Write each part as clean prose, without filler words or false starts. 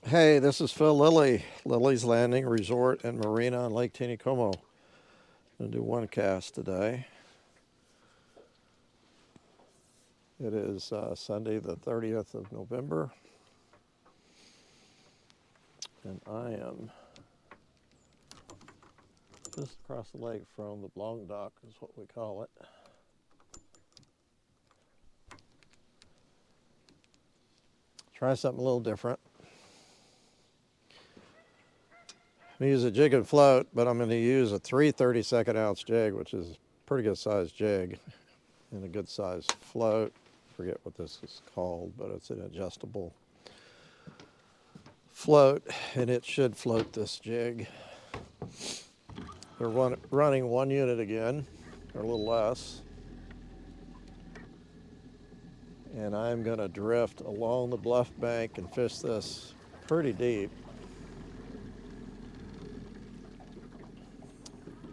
Hey, this is Phil Lilley, Lilley's Landing Resort and Marina on Lake Taneycomo. I'm going to do one cast today. It is Sunday the 30th of November, and I am just across the lake from the Long Dock is what we call it. Try something a little different. I'm going to use a jig and float, but I'm going to use a 3 32nd ounce jig, which is a pretty good sized jig, and a good sized float. Forget what this is called, but it's an adjustable float, and it should float this jig. They're running 1 unit again, or a little less. And I'm going to drift along the bluff bank and fish this pretty deep.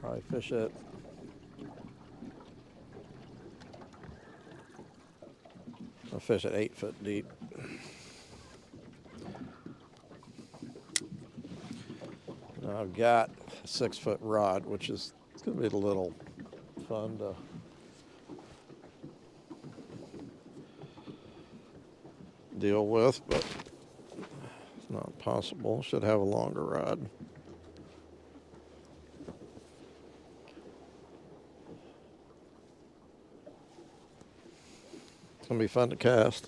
Probably fish it I'll fish it 8 foot deep. Now I've got a 6 foot rod, which is going to be a little fun to deal with, but it's not possible. Should have a longer rod. It's going to be fun to cast.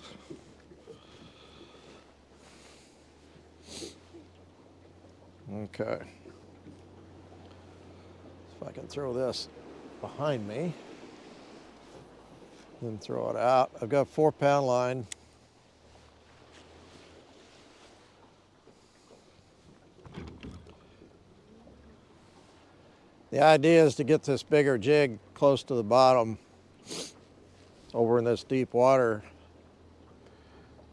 Okay. If I can throw this behind me, then throw it out. I've got a 4-pound line. The idea is to get this bigger jig close to the bottom over in this deep water,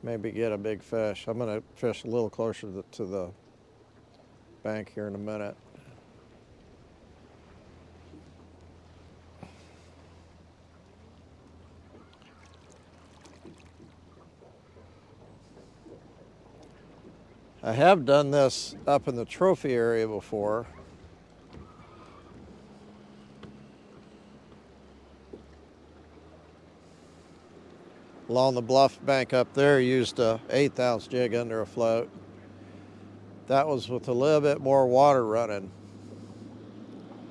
maybe get a big fish. I'm going to fish a little closer to the bank here in a minute. I have done this up in the trophy area before. Along the bluff bank up there, used a 1/8 ounce jig under a float. That was with a little bit more water running,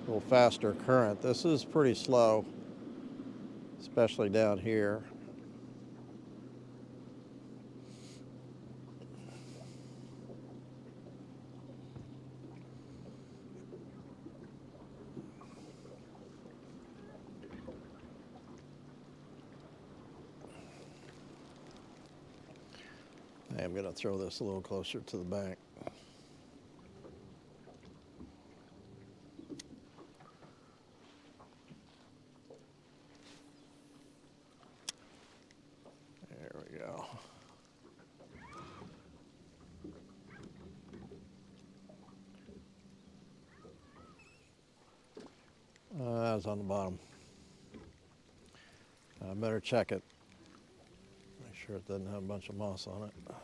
a little faster current. This is pretty slow, especially down here. I am going to throw this a little closer to the bank. There we go. That was on the bottom. I better check it. Make sure it doesn't have a bunch of moss on it.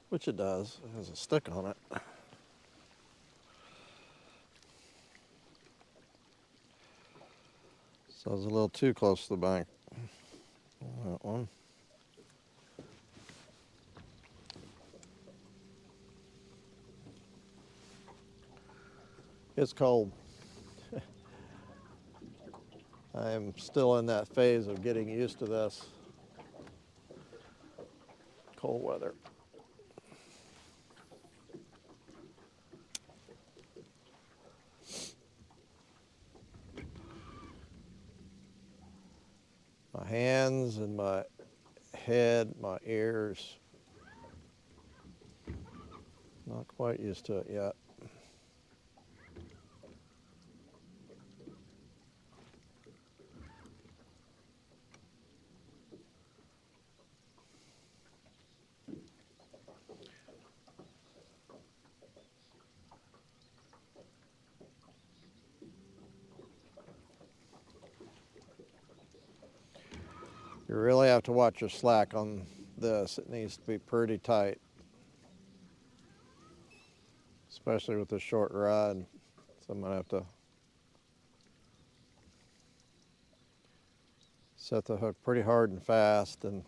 Which it does. It has a stick on it. So it's a little too close to the bank. That one. It's cold. I am still in that phase of getting used to this cold weather. My hands and my head, my ears, not quite used to it yet. You really have to watch your slack on this. It needs to be pretty tight. especially with the short rod. So I'm gonna have to set the hook pretty hard and fast, and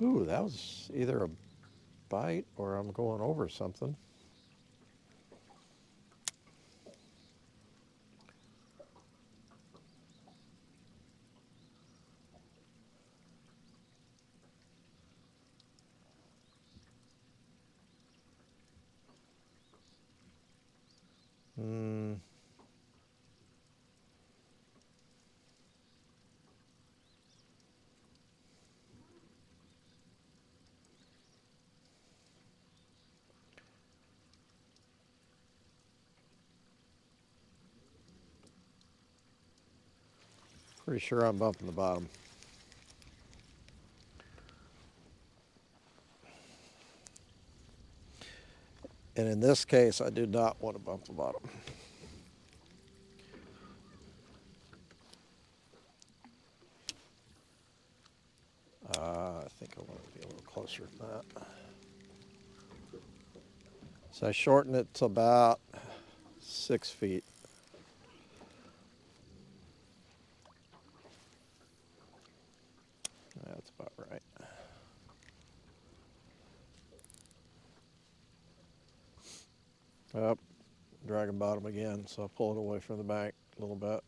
ooh, that was either a bite or I'm going over something. Pretty sure I'm bumping the bottom. And in this case, I do not want to bump the bottom. I think I want to be a little closer than that. So I shorten it to about 6 feet. That's about right. Up, dragging bottom again, so I'll pull it away from the bank a little bit.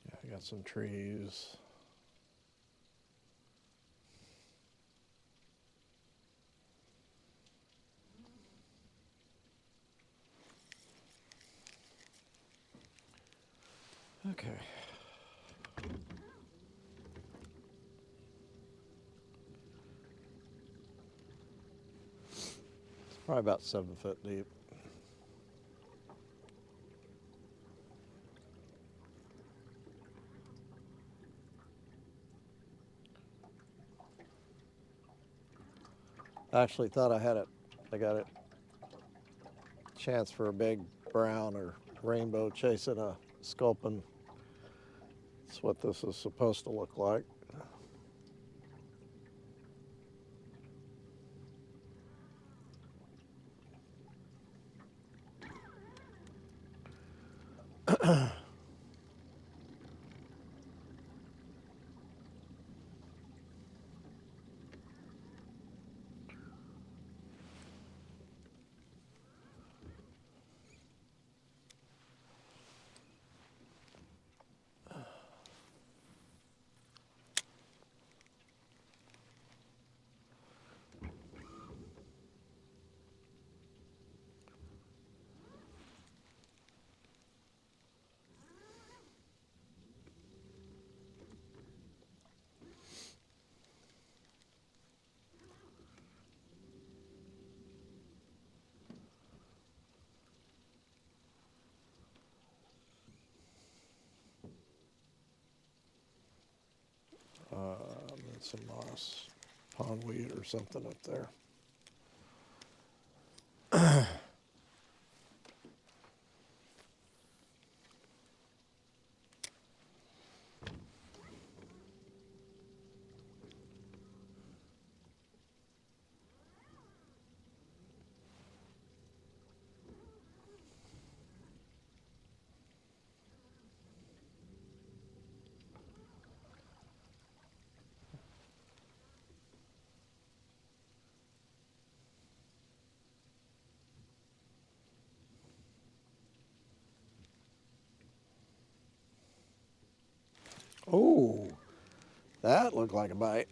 Yeah, I got some trees. Okay. It's probably about 7 foot deep. I actually thought I had it. I got it. Chance for a big brown or rainbow chasing a sculpin. That's what this is supposed to look like. some moss, pondweed or something up there. Oh, that looked like a bite.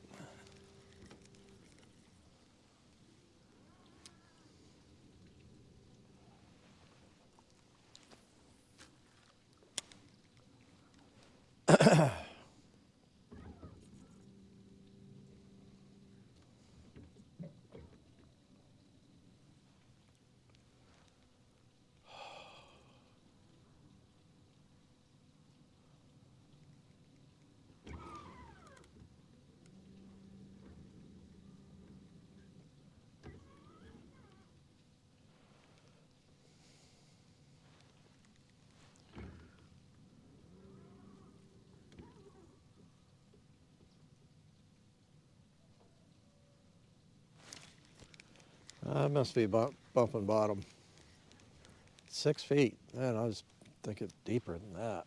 I must be bumping bottom. 6 feet. Man, I was thinking deeper than that.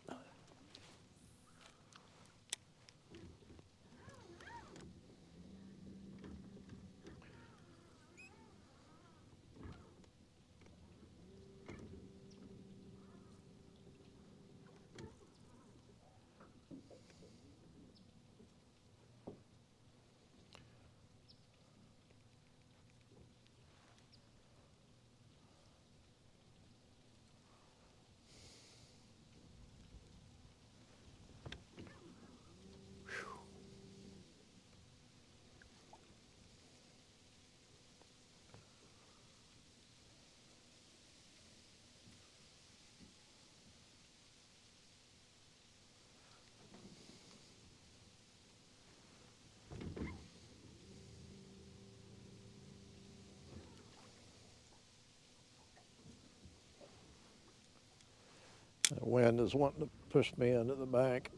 The wind is wanting to push me into the bank.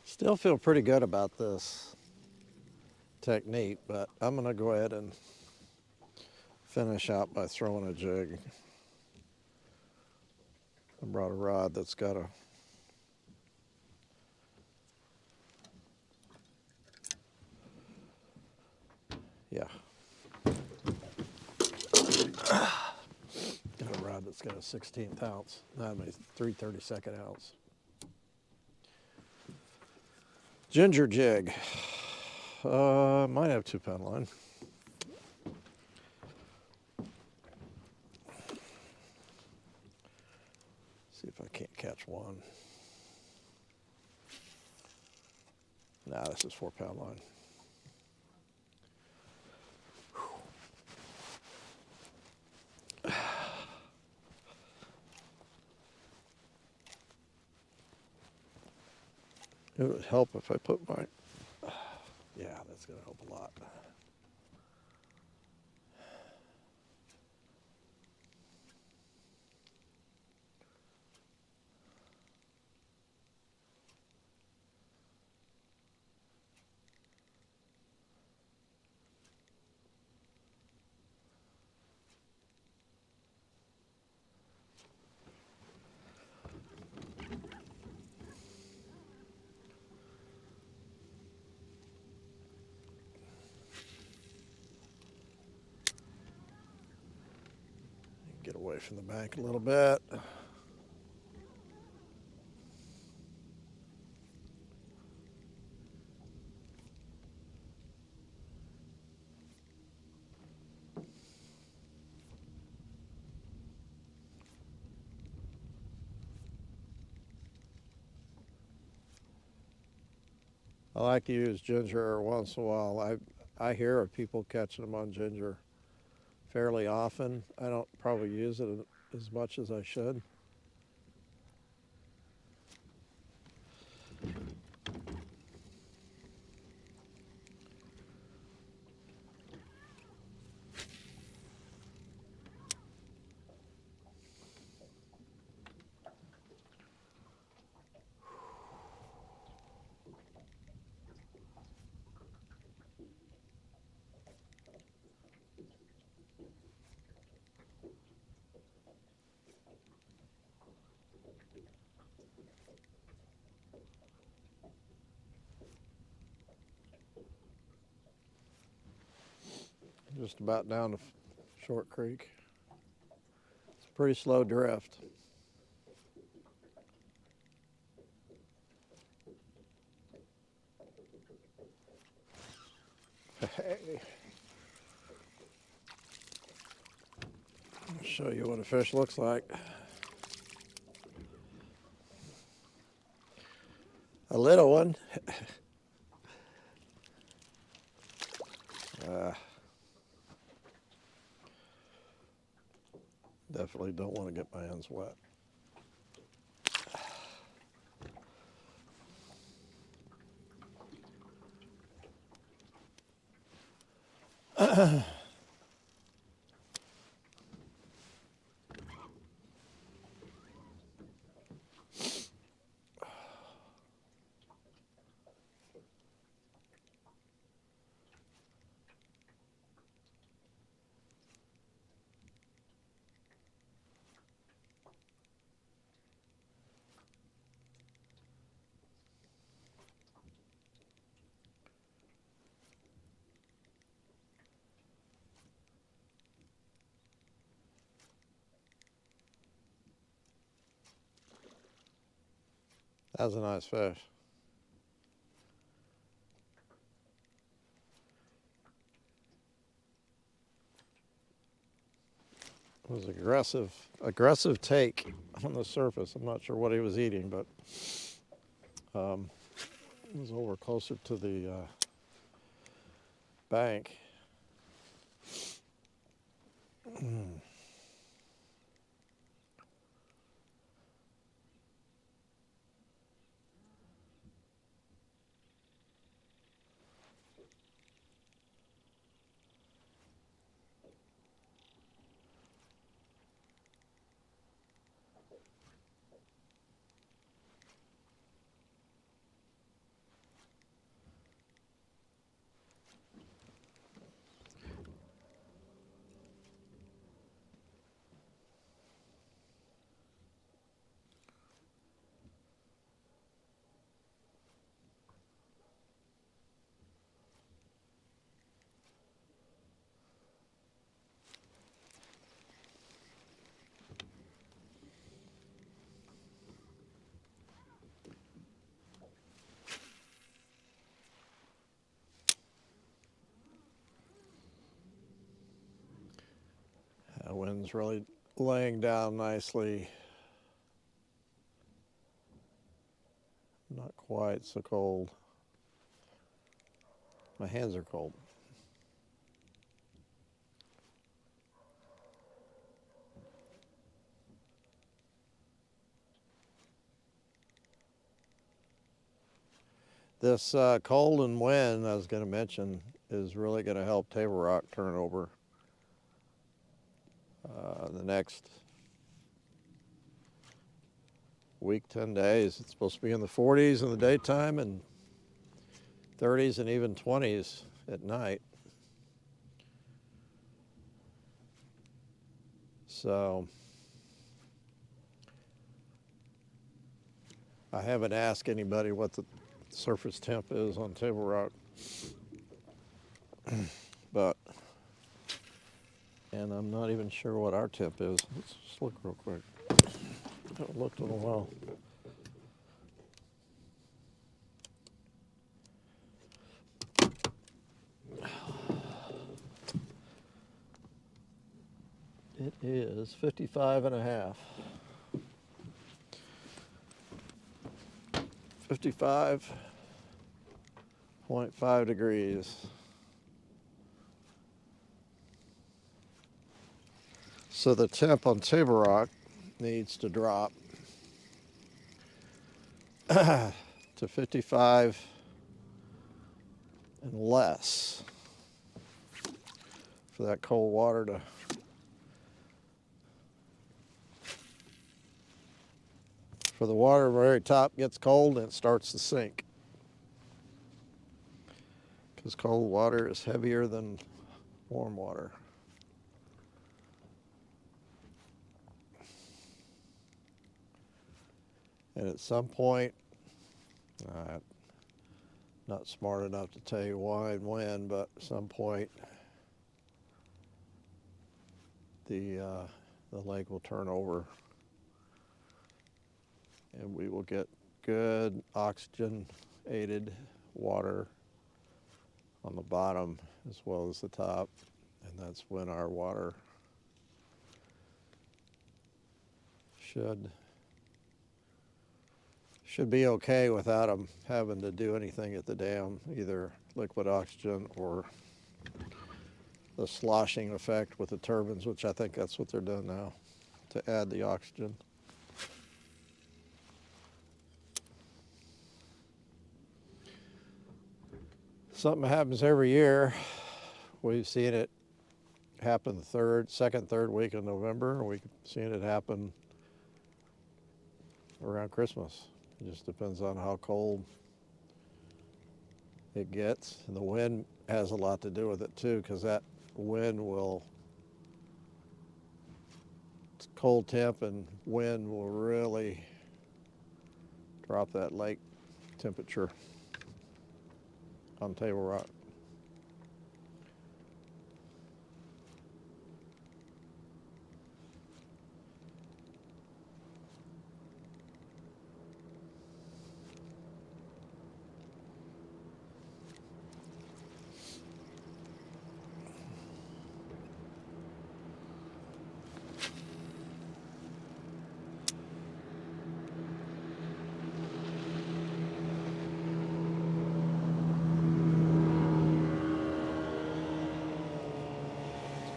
Still feel pretty good about this technique, but I'm going to go ahead and finish out by throwing a jig. I brought a rod that's got a got a rod that's got a 16th ounce, not a 3/32 ounce. Ginger jig. Might have 2-pound line. See if I can't catch one. Nah, this is 4-pound line. It would help if I put my, yeah, that's going to help a lot. away from the bank a little bit. I like to use ginger once in a while. I hear of people catching them on ginger fairly often. I don't probably use it as much as I should. Just about down to Short Creek. It's a pretty slow drift. Hey. I'll show you what a fish looks like. A little one. Definitely don't want to get my hands wet. That was a nice fish. It was aggressive take on the surface. I'm not sure what he was eating, but it was over closer to the bank. The wind's really laying down nicely. Not quite so cold. My hands are cold. This cold and wind, I was going to mention, is really going to help table rock turnover. The next week, 10 days, it's supposed to be in the 40s in the daytime and 30s and even 20s at night. So I haven't asked anybody what the surface temp is on Table Rock, but, and I'm I'm not even sure what our temp is. Let's just look real quick. I haven't looked in a while. It is 55 and a half. 55.5 degrees. So the temp on Table Rock needs to drop to 55 and less for that cold water to the water very top gets cold and it starts to sink, because cold water is heavier than warm water. And at some point, not smart enough to tell you why and when, but at some point the lake will turn over and we will get good oxygen-aided water on the bottom as well as the top, and that's when our water should be okay without them having to do anything at the dam, either liquid oxygen or the sloshing effect with the turbines, which I think that's what they're doing now, to add the oxygen. Something happens every year. We've seen it happen second, third week of November. We've seen it happen around Christmas. It just depends on how cold it gets. And the wind has a lot to do with it too, because that wind cold temp and wind will really drop that lake temperature on Table Rock.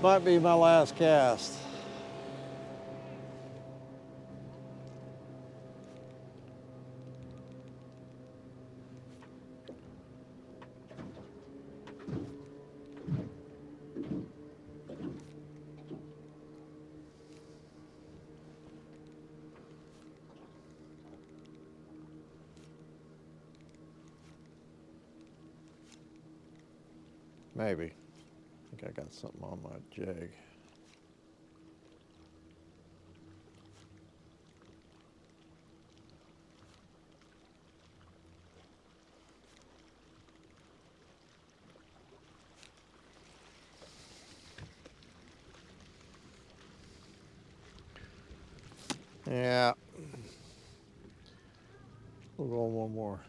Might be my last cast. Maybe. I think I got something on my jig. Yeah. We'll go one more.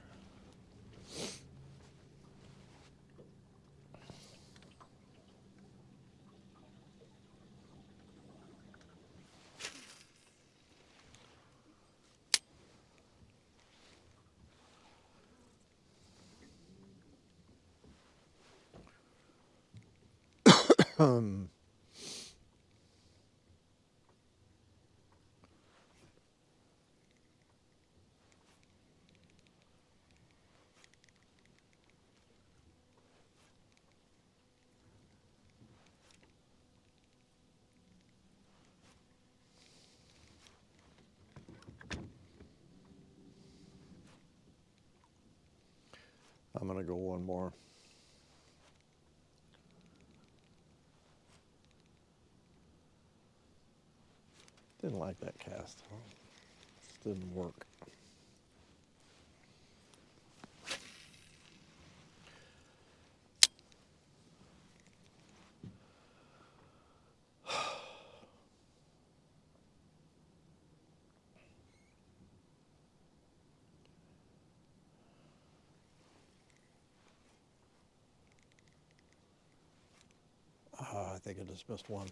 I'm gonna go one more. Didn't like that cast. Just didn't work. think I just missed one.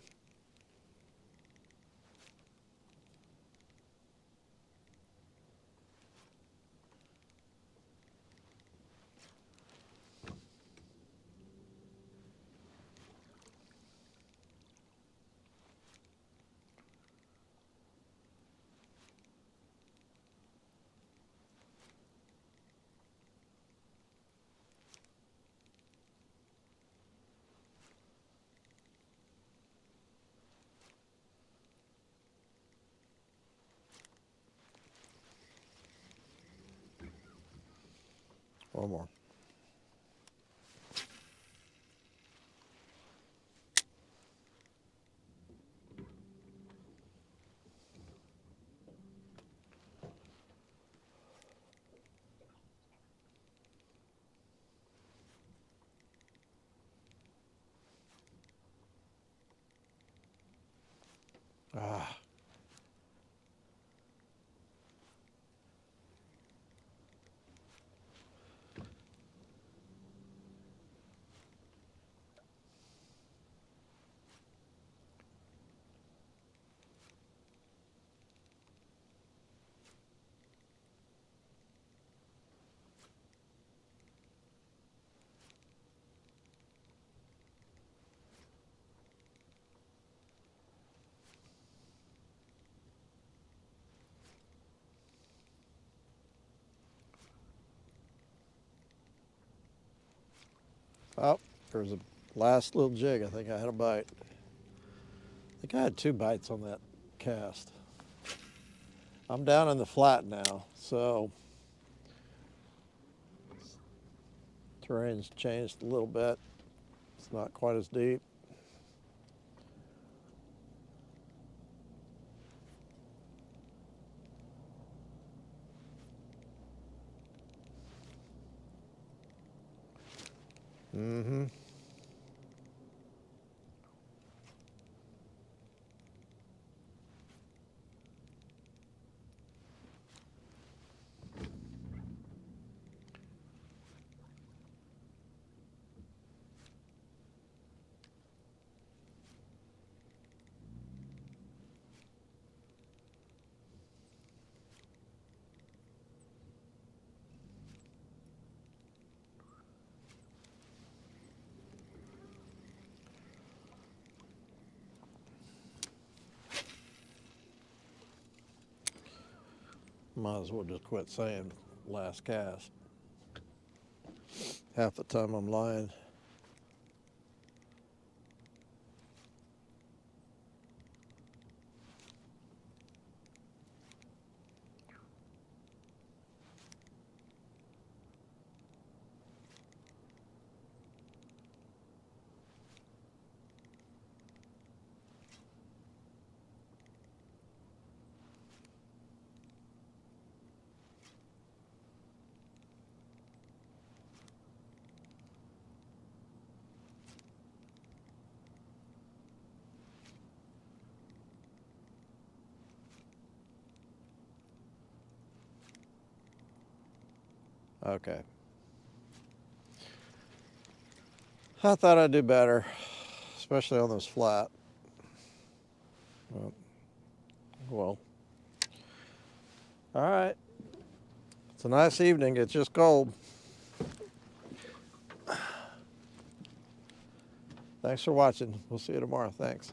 One more. Ah. Oh, there's a last little jig. I think I had a bite. I think I had 2 bites on that cast. I'm down in the flat now, so terrain's changed a little bit. It's not quite as deep. Mm-hmm. Might as well just quit saying last cast. Half the time I'm lying. Okay. I thought I'd do better, especially on this flat. Well, all right. It's a nice evening. It's just cold. Thanks for watching. We'll see you tomorrow. Thanks.